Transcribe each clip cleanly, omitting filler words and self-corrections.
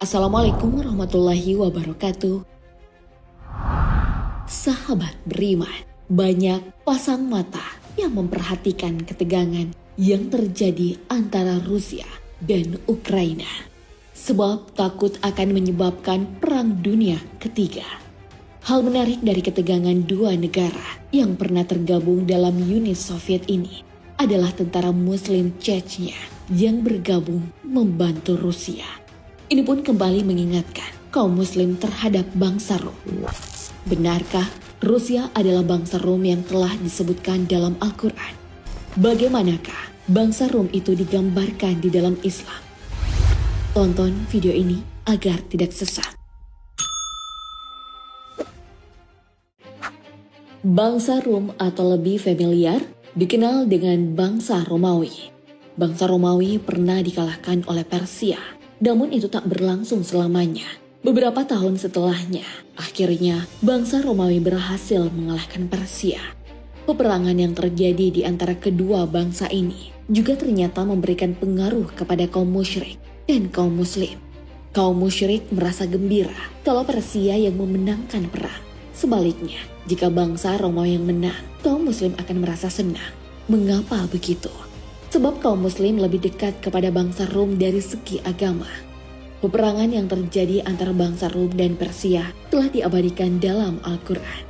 Assalamualaikum warahmatullahi wabarakatuh. Sahabat beriman, banyak pasang mata yang memperhatikan ketegangan yang terjadi antara Rusia dan Ukraina. Sebab takut akan menyebabkan perang dunia ketiga. Hal menarik dari ketegangan dua negara yang pernah tergabung dalam Uni Soviet ini adalah tentara Muslim Chechnya yang bergabung membantu Rusia. Ini pun kembali mengingatkan kaum Muslim terhadap bangsa Rom. Benarkah Rusia adalah bangsa Rom yang telah disebutkan dalam Al-Quran? Bagaimanakah bangsa Rom itu digambarkan di dalam Islam? Tonton video ini agar tidak sesat. Bangsa Rom atau lebih familiar dikenal dengan bangsa Romawi. Bangsa Romawi pernah dikalahkan oleh Persia, namun itu tak berlangsung selamanya. Beberapa tahun setelahnya, akhirnya bangsa Romawi berhasil mengalahkan Persia. Peperangan yang terjadi di antara kedua bangsa ini juga ternyata memberikan pengaruh kepada kaum musyrik dan kaum muslim. Kaum musyrik merasa gembira kalau Persia yang memenangkan perang. Sebaliknya, jika bangsa Romawi yang menang, kaum muslim akan merasa senang. Mengapa begitu? Sebab kaum muslim lebih dekat kepada bangsa Rom dari segi agama. Peperangan yang terjadi antara bangsa Rom dan Persia telah diabadikan dalam Al-Quran.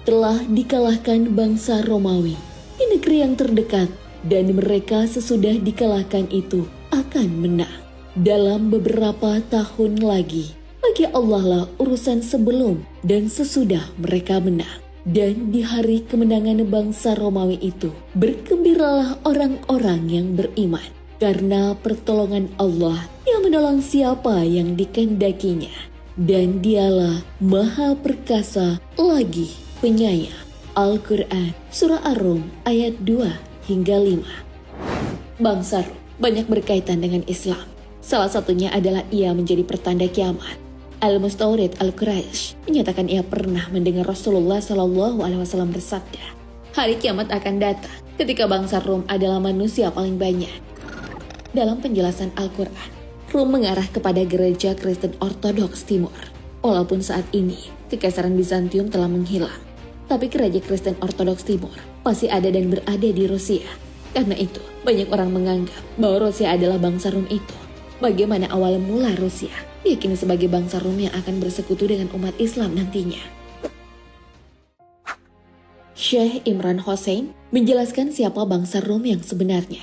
Telah dikalahkan bangsa Romawi di negeri yang terdekat, dan mereka sesudah dikalahkan itu akan menang. Dalam beberapa tahun lagi, bagi Allah lah urusan sebelum dan sesudah mereka menang. Dan di hari kemenangan bangsa Romawi itu, bergembiralah orang-orang yang beriman. Karena pertolongan Allah yang menolong siapa yang dikehendakinya. Dan dialah Maha Perkasa lagi penyayang. Al-Quran Surah Ar-Rum ayat 2 hingga 5. Bangsa Rom banyak berkaitan dengan Islam. Salah satunya adalah ia menjadi pertanda kiamat. Al-Mustawrid Al-Quraisy menyatakan ia pernah mendengar Rasulullah SAW bersabda, hari kiamat akan datang ketika bangsa Rom adalah manusia paling banyak. Dalam penjelasan Al-Quran, Rom mengarah kepada gereja Kristen Ortodoks Timur. Walaupun saat ini Kekaisaran Bizantium telah menghilang, tapi gereja Kristen Ortodoks Timur masih ada dan berada di Rusia. Karena itu, banyak orang menganggap bahwa Rusia adalah bangsa Rom itu. Bagaimana awal mula Rusia diyakini sebagai bangsa Rom yang akan bersekutu dengan umat Islam nantinya. Syekh Imran Hosein menjelaskan siapa bangsa Rom yang sebenarnya.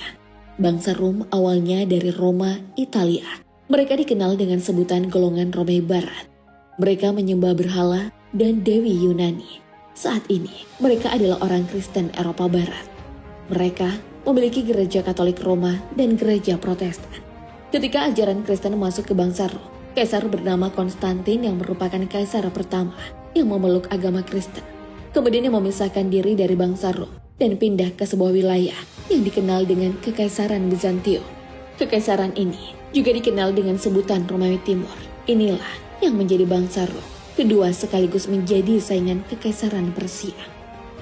Bangsa Rom awalnya dari Roma, Italia. Mereka dikenal dengan sebutan golongan Romawi Barat. Mereka menyembah berhala dan dewi Yunani. Saat ini, mereka adalah orang Kristen Eropa Barat. Mereka memiliki gereja Katolik Roma dan gereja Protestan. Ketika ajaran Kristen masuk ke bangsa Rom, kaisar bernama Konstantin yang merupakan kaisar pertama yang memeluk agama Kristen. Kemudian yang memisahkan diri dari bangsa Rom dan pindah ke sebuah wilayah yang dikenal dengan Kekaisaran Bizantium. Kekaisaran ini juga dikenal dengan sebutan Romawi Timur. Inilah yang menjadi bangsa Rom. Kedua sekaligus menjadi saingan Kekaisaran Persia.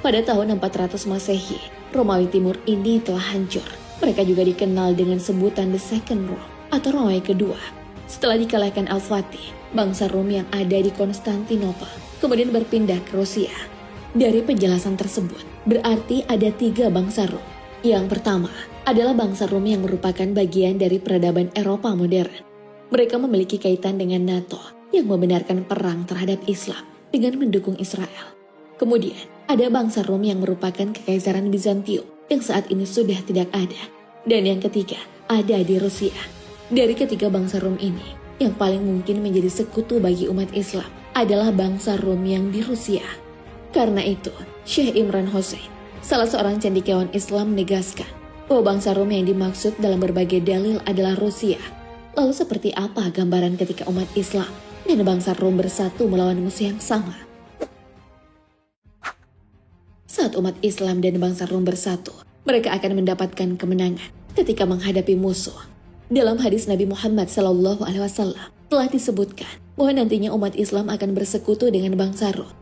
Pada tahun 400 Masehi, Romawi Timur ini telah hancur. Mereka juga dikenal dengan sebutan The Second Rome atau Romawi kedua. Setelah dikalahkan Al-Fatih, bangsa Rom yang ada di Konstantinopel kemudian berpindah ke Rusia. Dari penjelasan tersebut, berarti ada 3 bangsa Rom. Yang pertama adalah bangsa Rom yang merupakan bagian dari peradaban Eropa modern. Mereka memiliki kaitan dengan NATO yang membenarkan perang terhadap Islam dengan mendukung Israel. Kemudian ada bangsa Rom yang merupakan Kekaisaran Bizantium yang saat ini sudah tidak ada. Dan yang ketiga ada di Rusia. Dari ketiga bangsa Rom ini, yang paling mungkin menjadi sekutu bagi umat Islam adalah bangsa Rom yang di Rusia. Karena itu, Syekh Imran Hosein, salah seorang cendekiawan Islam, menegaskan bahwa bangsa Rom yang dimaksud dalam berbagai dalil adalah Rusia. Lalu seperti apa gambaran ketika umat Islam dan bangsa Rom bersatu melawan musuh yang sama? Saat umat Islam dan bangsa Rom bersatu, mereka akan mendapatkan kemenangan ketika menghadapi musuh. Dalam hadis Nabi Muhammad SAW telah disebutkan bahwa nantinya umat Islam akan bersekutu dengan bangsa Rom.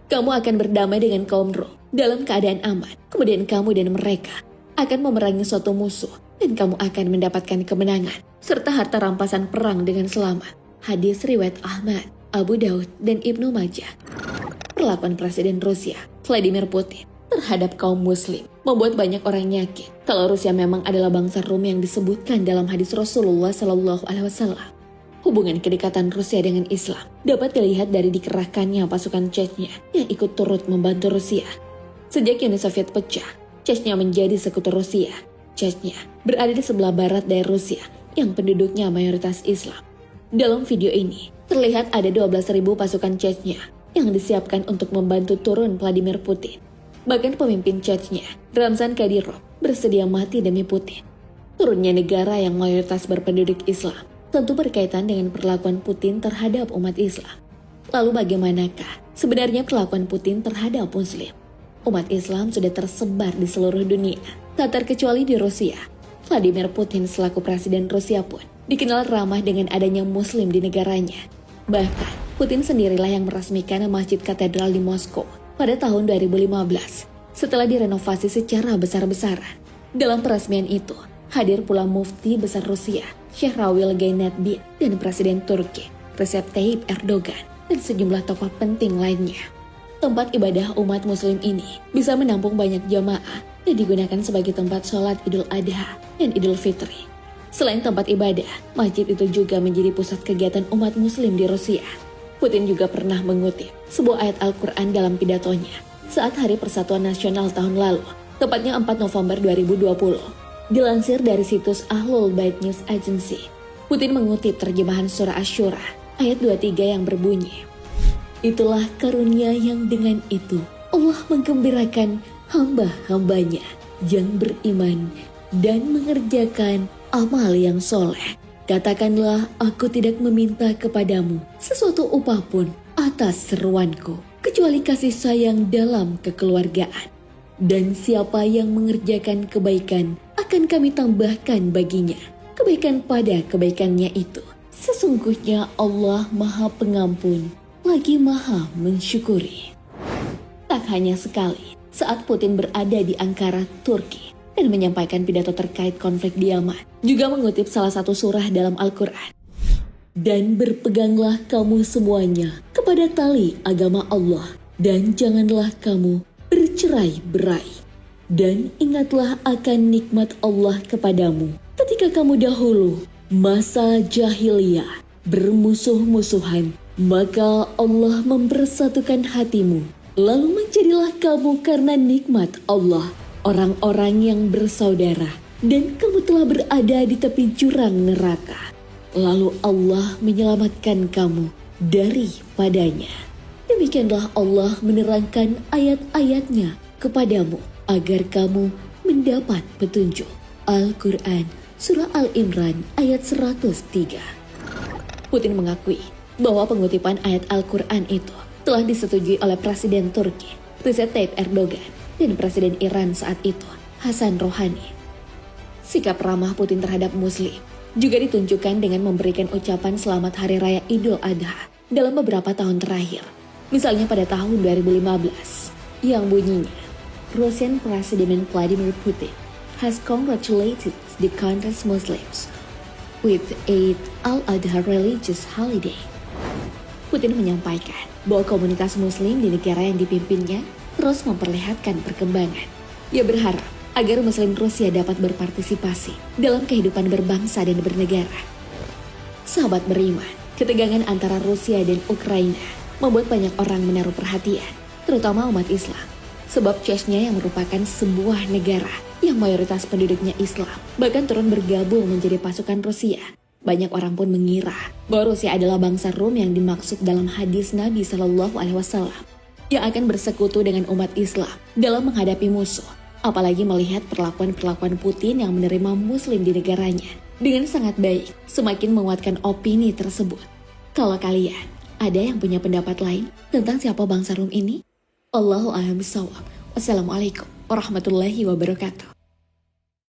Kamu akan berdamai dengan kaum Rom dalam keadaan aman. Kemudian kamu dan mereka akan memerangi suatu musuh dan kamu akan mendapatkan kemenangan serta harta rampasan perang dengan selamat. Hadis riwayat Ahmad, Abu Daud, dan Ibnu Majah. Perlakuan Presiden Rusia, Vladimir Putin, terhadap kaum muslim membuat banyak orang yakin kalau Rusia memang adalah bangsa Rum yang disebutkan dalam hadis Rasulullah SAW. Hubungan kedekatan Rusia dengan Islam dapat dilihat dari dikerahkannya pasukan Chechnya yang ikut turut membantu Rusia. Sejak Uni Soviet pecah, Chechnya menjadi sekutu Rusia. Chechnya berada di sebelah barat dari Rusia yang penduduknya mayoritas Islam. Dalam video ini, terlihat ada 12.000 pasukan Chechnya yang disiapkan untuk membantu turun Vladimir Putin. Bahkan pemimpin Chechnya, Ramzan Kadyrov, bersedia mati demi Putin. Turunnya negara yang mayoritas berpenduduk Islam tentu berkaitan dengan perlakuan Putin terhadap umat Islam. Lalu bagaimanakah sebenarnya perlakuan Putin terhadap Muslim? Umat Islam sudah tersebar di seluruh dunia, tak terkecuali di Rusia. Vladimir Putin selaku Presiden Rusia pun dikenal ramah dengan adanya Muslim di negaranya. Bahkan, Putin sendirilah yang meresmikan Masjid Katedral di Moskow pada tahun 2015 setelah direnovasi secara besar-besaran. Dalam peresmian itu, hadir pula Mufti Besar Rusia, Sheikh Rawil Gaynetdin, dan Presiden Turki, Recep Tayyip Erdogan, dan sejumlah tokoh penting lainnya. Tempat ibadah umat muslim ini bisa menampung banyak jamaah dan digunakan sebagai tempat sholat Idul Adha dan Idul Fitri. Selain tempat ibadah, masjid itu juga menjadi pusat kegiatan umat muslim di Rusia. Putin juga pernah mengutip sebuah ayat Al-Quran dalam pidatonya saat Hari Persatuan Nasional tahun lalu, tepatnya 4 November 2020. Dilansir dari situs Ahlul Bait News Agency, Putin mengutip terjemahan surah Asy-Syura ayat 23 yang berbunyi, "Itulah karunia yang dengan itu Allah menggembirakan hamba-hambanya yang beriman dan mengerjakan amal yang soleh. Katakanlah, aku tidak meminta kepadamu sesuatu upah pun atas seruanku, kecuali kasih sayang dalam kekeluargaan. Dan siapa yang mengerjakan kebaikan, akan kami tambahkan baginya kebaikan pada kebaikannya itu. Sesungguhnya Allah Maha Pengampun, lagi Maha Mensyukuri." Tak hanya sekali, saat Putin berada di Ankara, Turki, dan menyampaikan pidato terkait konflik di Yaman, juga mengutip salah satu surah dalam Al-Quran. "Dan berpeganglah kamu semuanya kepada tali agama Allah, dan janganlah kamu bercerai-berai. Dan ingatlah akan nikmat Allah kepadamu ketika kamu dahulu masa jahiliyah bermusuh-musuhan, maka Allah mempersatukan hatimu. Lalu menjadilah kamu karena nikmat Allah orang-orang yang bersaudara, dan kamu telah berada di tepi jurang neraka. Lalu Allah menyelamatkan kamu daripadanya. Demikianlah Allah menerangkan ayat-ayatnya kepadamu agar kamu mendapat petunjuk." Al-Quran Surah Al-Imran ayat 103. Putin mengakui bahwa pengutipan ayat Al-Quran itu telah disetujui oleh Presiden Turki, Recep Tayyip Erdogan, dan Presiden Iran saat itu, Hasan Rouhani. Sikap ramah Putin terhadap Muslim juga ditunjukkan dengan memberikan ucapan selamat Hari Raya Idul Adha dalam beberapa tahun terakhir. Misalnya pada tahun 2015, yang bunyinya, "Russian President Vladimir Putin has congratulated the country's Muslims with Eid al-Adha religious holiday." Putin menyampaikan bahwa komunitas Muslim di negara yang dipimpinnya terus memperlihatkan perkembangan. Ia berharap agar Muslim Rusia dapat berpartisipasi dalam kehidupan berbangsa dan bernegara. Sahabat beriman, ketegangan antara Rusia dan Ukraina membuat banyak orang menaruh perhatian, terutama umat Islam. Sebab Chechnya yang merupakan sebuah negara yang mayoritas penduduknya Islam bahkan turun bergabung menjadi pasukan Rusia. Banyak orang pun mengira bahwa Rusia adalah bangsa Rum yang dimaksud dalam hadis Nabi SAW yang akan bersekutu dengan umat Islam dalam menghadapi musuh. Apalagi melihat perlakuan-perlakuan Putin yang menerima Muslim di negaranya dengan sangat baik, semakin menguatkan opini tersebut. Kalau kalian ada yang punya pendapat lain tentang siapa bangsa Rum ini? Allahu a'lam bishawab. Wassalamualaikum warahmatullahi wabarakatuh.